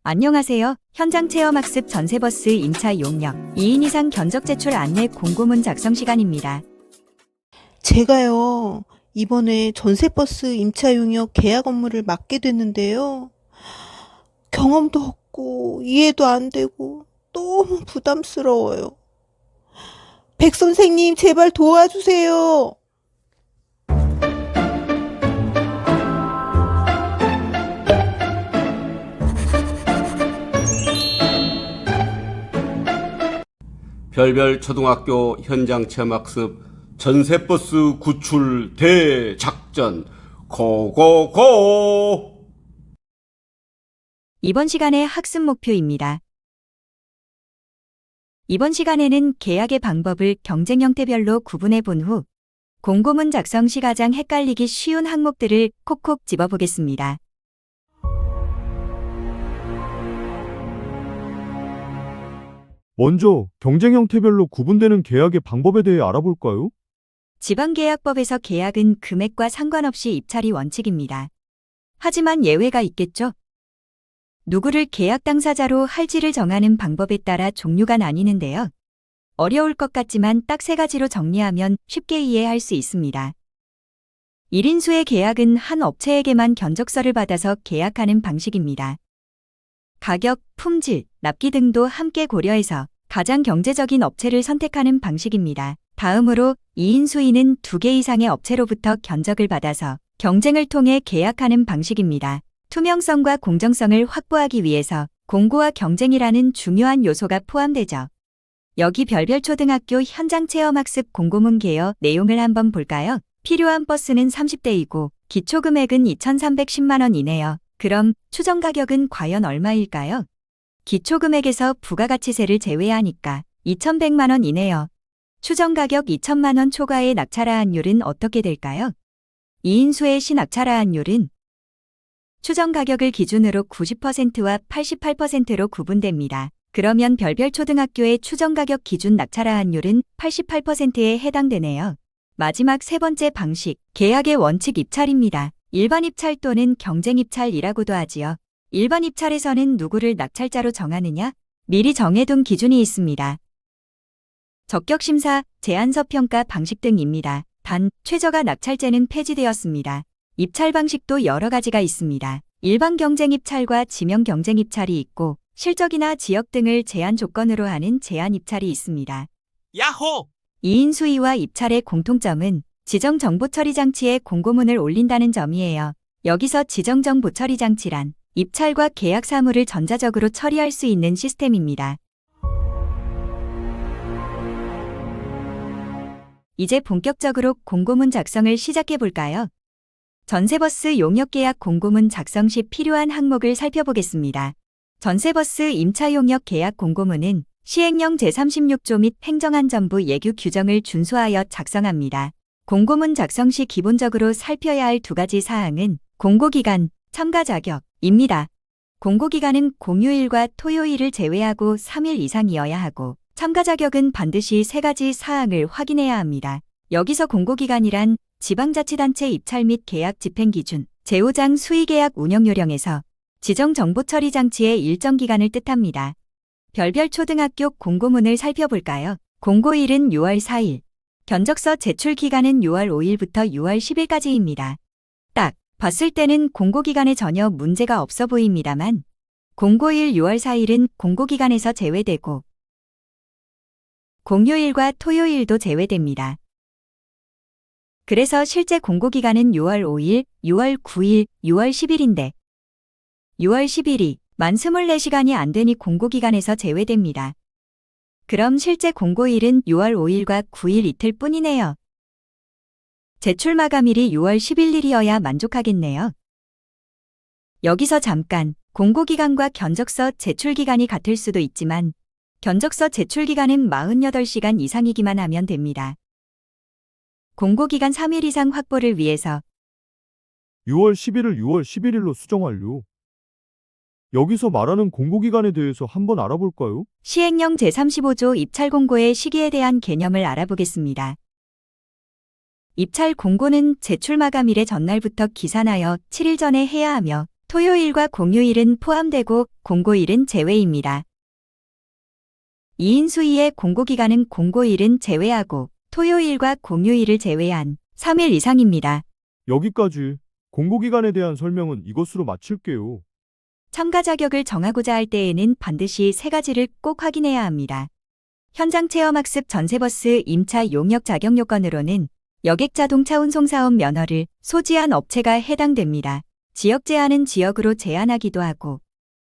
안녕하세요. 현장 체험학습 전세버스 임차 용역 2인 이상 견적 제출 안내 공고문 작성 시간입니다. 제가요, 이번에 전세버스 임차 용역 계약 업무를 맡게 됐는데요. 경험도 없고 이해도 안 되고 너무 부담스러워요. 백 선생님, 제발 도와주세요. 별별 초등학교 현장 체험학습 전세버스 구출 대작전 고고고! 이번 시간의 학습 목표입니다. 이번 시간에는 계약의 방법을 경쟁 형태별로 구분해 본 후 공고문 작성 시 가장 헷갈리기 쉬운 항목들을 콕콕 집어보겠습니다. 먼저 경쟁 형태별로 구분되는 계약의 방법에 대해 알아볼까요? 지방계약법에서 계약은 금액과 상관없이 입찰이 원칙입니다. 하지만 예외가 있겠죠? 누구를 계약 당사자로 할지를 정하는 방법에 따라 종류가 나뉘는데요. 어려울 것 같지만 딱 3가지로 정리하면 쉽게 이해할 수 있습니다. 1인수의 계약은 한 업체에게만 견적서를 받아서 계약하는 방식입니다. 가격, 품질, 납기 등도 함께 고려해서 가장 경제적인 업체를 선택하는 방식입니다. 다음으로 2인 수인은 2개 이상의 업체로부터 견적을 받아서 경쟁을 통해 계약하는 방식입니다. 투명성과 공정성을 확보하기 위해서 공고와 경쟁이라는 중요한 요소가 포함되죠. 여기 별별 초등학교 현장 체험학습 공고문 개요 내용을 한번 볼까요? 필요한 버스는 30대이고 기초금액은 2,310만 원이네요. 그럼 추정 가격은 과연 얼마일까요? 기초금액에서 부가가치세를 제외하니까 2,100만 원이네요. 추정 가격 2천만 원 초과의 낙찰하한율은 어떻게 될까요? 2인수의 시낙찰하한율은 추정 가격을 기준으로 90%와 88%로 구분됩니다. 그러면 별별 초등학교의 추정 가격 기준 낙찰하한율은 88%에 해당되네요. 마지막 3번째 방식, 계약의 원칙 입찰입니다. 일반 입찰 또는 경쟁 입찰이라고도 하지요. 일반 입찰에서는 누구를 낙찰자로 정하느냐? 미리 정해둔 기준이 있습니다. 적격심사, 제안서 평가 방식 등입니다. 단, 최저가 낙찰제는 폐지되었습니다. 입찰 방식도 여러 가지가 있습니다. 일반 경쟁 입찰과 지명 경쟁 입찰이 있고, 실적이나 지역 등을 제한 조건으로 하는 제한 입찰이 있습니다. 야호! 2인 수위와 입찰의 공통점은 지정 정보 처리 장치에 공고문을 올린다는 점이에요. 여기서 지정 정보 처리 장치란 입찰과 계약 사무를 전자적으로 처리할 수 있는 시스템입니다. 이제 본격적으로 공고문 작성을 시작해 볼까요? 전세버스 용역계약 공고문 작성 시 필요한 항목을 살펴보겠습니다. 전세버스 임차 용역 계약 공고문은 시행령 제36조 및 행정안전부 예규 규정을 준수하여 작성합니다. 공고문 작성 시 기본적으로 살펴야 할 2가지 사항은 공고기간, 참가 자격입니다. 공고기간은 공휴일과 토요일을 제외하고 3일 이상이어야 하고 참가 자격은 반드시 3가지 사항을 확인해야 합니다. 여기서 공고기간이란 지방자치단체 입찰 및 계약 집행기준, 제5장 수의계약 운영요령에서 지정정보처리장치의 일정 기간을 뜻합니다. 별별 초등학교 공고문을 살펴볼까요? 공고일은 6월 4일, 견적서 제출 기간은 6월 5일부터 6월 10일까지입니다. 딱 봤을 때는 공고기간에 전혀 문제가 없어 보입니다만 공고일 6월 4일은 공고기간에서 제외되고 공휴일과 토요일도 제외됩니다. 그래서 실제 공고기간은 6월 5일, 6월 9일, 6월 10일인데 6월 10일이 만 24시간이 안 되니 공고기간에서 제외됩니다. 그럼 실제 공고일은 6월 5일과 9일 이틀 뿐이네요. 제출 마감일이 6월 11일이어야 만족하겠네요. 여기서 잠깐 공고기간과 견적서 제출기간이 같을 수도 있지만 견적서 제출기간은 48시간 이상이기만 하면 됩니다. 공고기간 3일 이상 확보를 위해서 6월 10일을 6월 11일로 수정 완료. 여기서 말하는 공고기간에 대해서 한번 알아볼까요? 시행령 제35조 입찰 공고의 시기에 대한 개념을 알아보겠습니다. 입찰 공고는 제출 마감일의 전날부터 기산하여 7일 전에 해야 하며 토요일과 공휴일은 포함되고 공고일은 제외입니다. 2인 수위의 공고기간은 공고일은 제외하고 토요일과 공휴일을 제외한 3일 이상입니다. 여기까지. 공고기간에 대한 설명은 이것으로 마칠게요. 참가 자격을 정하고자 할 때에는 반드시 세 가지를 꼭 확인해야 합니다. 현장 체험학습 전세버스 임차 용역 자격 요건으로는 여객 자동차 운송사업 면허를 소지한 업체가 해당됩니다. 지역 제한은 지역으로 제한하기도 하고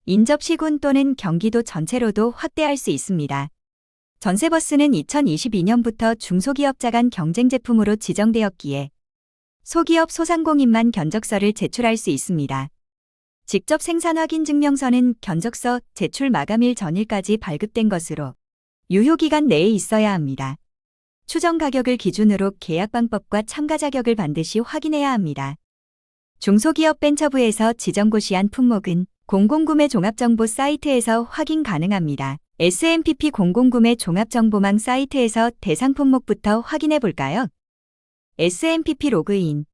인접 시군 또는 경기도 전체로도 확대할 수 있습니다. 전세버스는 2022년부터 중소기업자 간 경쟁 제품으로 지정되었기에 소기업 소상공인만 견적서를 제출할 수 있습니다. 직접 생산 확인 증명서는 견적서 제출 마감일 전일까지 발급된 것으로 유효기간 내에 있어야 합니다. 추정 가격을 기준으로 계약 방법과 참가 자격을 반드시 확인해야 합니다. 중소기업 벤처부에서 지정고시한 품목은 공공구매 종합정보 사이트에서 확인 가능합니다. SMPP 공공구매 종합정보망 사이트에서 대상 품목부터 확인해 볼까요? SMPP 로그인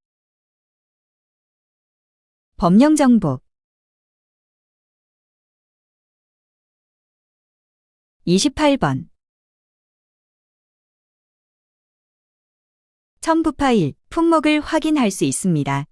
법령정보 28번 첨부 파일, 품목을 확인할 수 있습니다.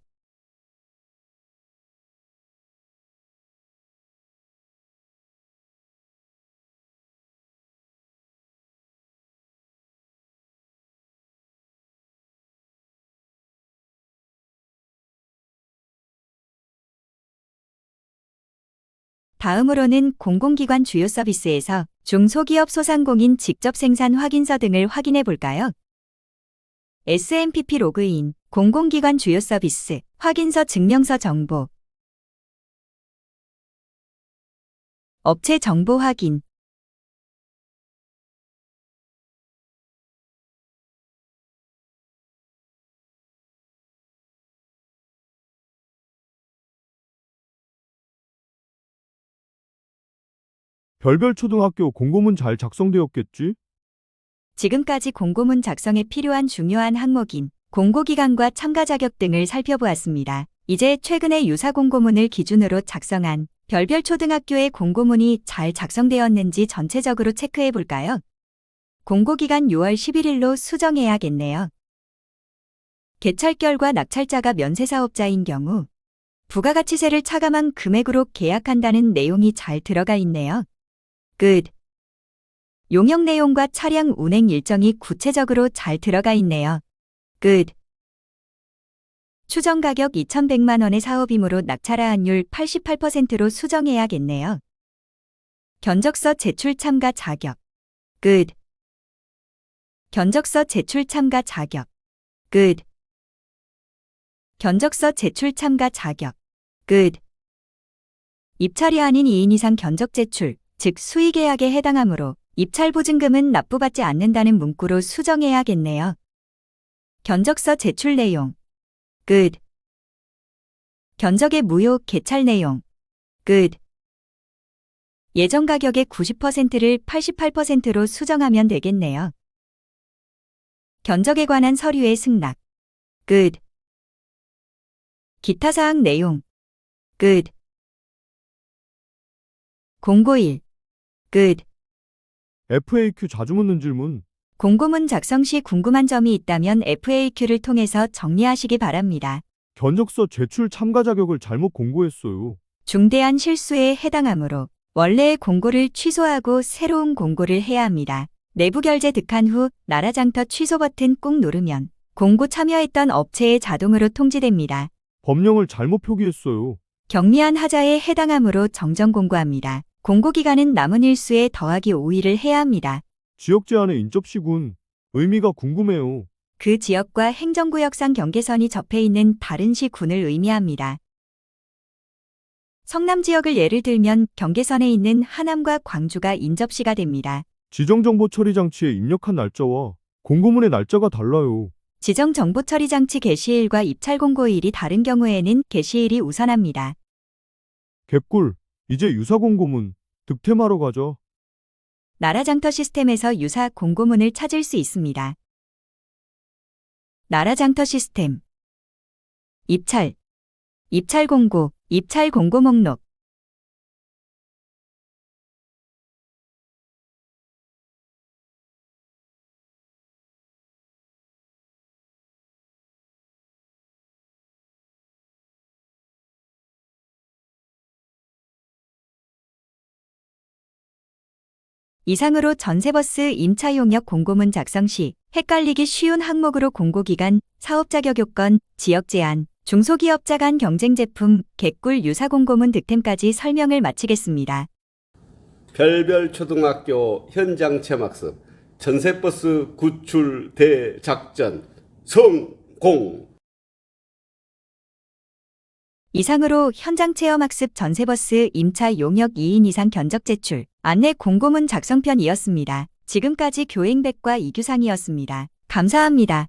다음으로는 공공기관 주요 서비스에서 중소기업 소상공인 직접 생산 확인서 등을 확인해 볼까요? SMPP 로그인, 공공기관 주요 서비스, 확인서 증명서 정보, 업체 정보 확인, 별별 초등학교 공고문 잘 작성되었겠지? 지금까지 공고문 작성에 필요한 중요한 항목인 공고기간과 참가 자격 등을 살펴보았습니다. 이제 최근에 유사 공고문을 기준으로 작성한 별별 초등학교의 공고문이 잘 작성되었는지 전체적으로 체크해 볼까요? 공고기간 6월 11일로 수정해야겠네요. 개찰결과 낙찰자가 면세사업자인 경우 부가가치세를 차감한 금액으로 계약한다는 내용이 잘 들어가 있네요. 끝. 용역 내용과 차량 운행 일정이 구체적으로 잘 들어가 있네요. 끝. 추정 가격 2,100만 원의 사업이므로 낙찰 환율 88%로 수정해야겠네요. 견적서 제출 참가 자격. 끝. 견적서 제출 참가 자격. 끝. 견적서 제출 참가 자격. 끝. 입찰이 아닌 2인 이상 견적 제출, 즉 수의계약에 해당하므로 입찰 보증금은 납부받지 않는다는 문구로 수정해야겠네요. 견적서 제출 내용. 끝. 견적의 무효 개찰 내용. 끝. 예정 가격의 90%를 88%로 수정하면 되겠네요. 견적에 관한 서류의 승낙. 끝. 기타 사항 내용. 끝. 공고일. 끝. FAQ 자주 묻는 질문. 공고문 작성 시 궁금한 점이 있다면 FAQ를 통해서 정리하시기 바랍니다. 견적서 제출 참가 자격을 잘못 공고했어요. 중대한 실수에 해당하므로 원래의 공고를 취소하고 새로운 공고를 해야 합니다. 내부 결제 득한 후 나라장터 취소 버튼 꾹 누르면 공고 참여했던 업체에 자동으로 통지됩니다. 법령을 잘못 표기했어요. 경미한 하자에 해당하므로 정정 공고합니다. 공고기간은 남은 일수에 더하기 5일을 해야 합니다. 지역 제한의 인접시군. 의미가 궁금해요. 그 지역과 행정구역상 경계선이 접해 있는 다른 시군을 의미합니다. 성남 지역을 예를 들면 경계선에 있는 하남과 광주가 인접시가 됩니다. 지정정보 처리 장치에 입력한 날짜와 공고문의 날짜가 달라요. 지정정보처리장치 개시일과 입찰 공고일이 다른 경우에는 개시일이 우선합니다. 개꿀. 이제 유사 공고문 득템하러 가자. 나라장터 시스템에서 유사 공고문을 찾을 수 있습니다. 나라장터 시스템 입찰 공고 입찰 공고 목록. 이상으로 전세버스 임차 용역 공고문 작성 시 헷갈리기 쉬운 항목으로 공고기간, 사업 자격 요건, 지역 제한, 중소기업자 간 경쟁 제품, 개꿀 유사 공고문 득템까지 설명을 마치겠습니다. 별별 초등학교 현장 체험학습 전세버스 구출 대작전 성공. 이상으로 현장 체험학습 전세버스 임차 용역 2인 이상 견적 제출, 안내 공고문 작성편이었습니다. 지금까지 교행백과 이규상이었습니다. 감사합니다.